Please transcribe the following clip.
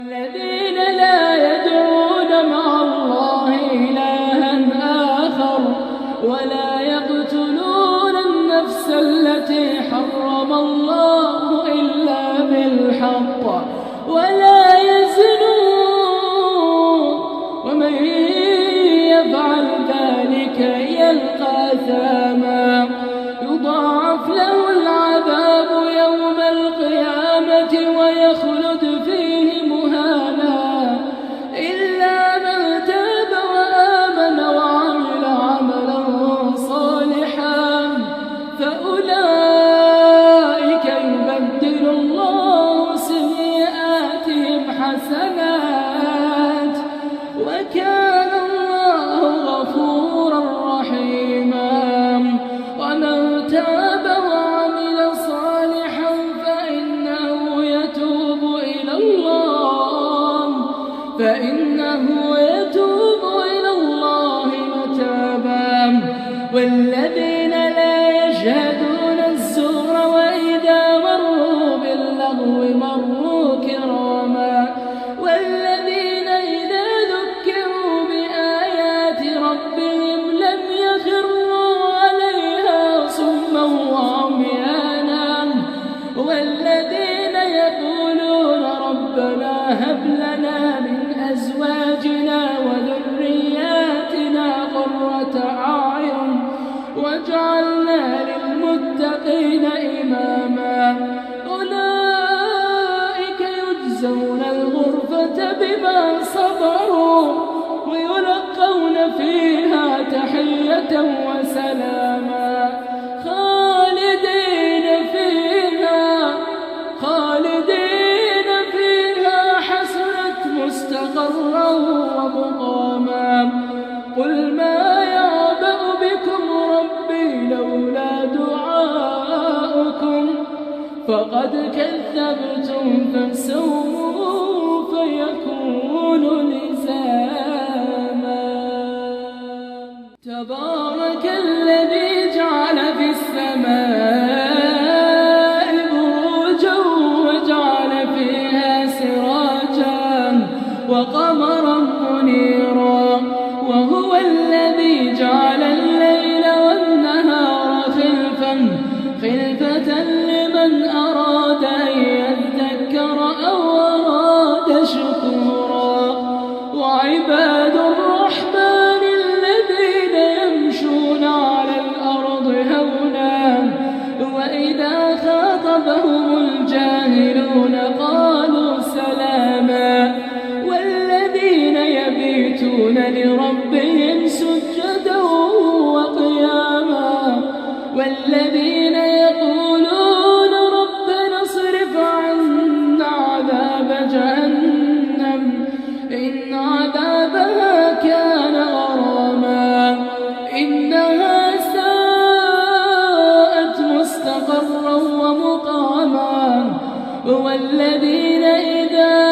الذين لا يدعون مع الله إلها آخر ولا يقتلون النفس التي حرم الله إلا بالحق ولا يزنون ومن يفعل ذلك يلقى أثاما يضاعف له العذاب يوم القيامة ويخلد فيه مهانا إلا من تاب وآمن وعمل عملا صالحا فأولئك يبدل الله سيئاتهم حسنات وكان الله غفورا رحيما ومن تاب وعمل صالحا فإنه يتوب إلى الله متابا والذين لا يشهدون الزور وإذا مروا باللغو مروا كراما والذين إذا ذكروا بآيات ربهم لم يخروا عليها صما وعميانا والذين يقولون ربنا هب لنا من أزواجنا وذرياتنا قرة أعين واجعلنا للمتقين إماما أولئك يجزون الغرفة بما صبروا ويلقون فيها تحية وسلاما خالدين فيها حسنت مستقرا ومقاما قل ما يعبأ بكم ربي لولا دعاؤكم فقد كذبتم فسوف يكون لزاما تبارك الذي جعل في السماء بروجا وجعل فيها سراجا وقمرا منيرا وهو الذي جعل الليل والنهار خلفة لمن أراد أن يذكر أو أراد شكورا وعباد الرحمن الذين يمشون على الأرض هونا وإذا خاطبهم الجاهلون قالوا سلاما والذين يبيتون لربهم سجدا وقياما والذين يقولون ربنا اصرف عنا عذاب جهنم إن عذابها كان غراما إنها ساءت مستقرا ومقاما والذين إذا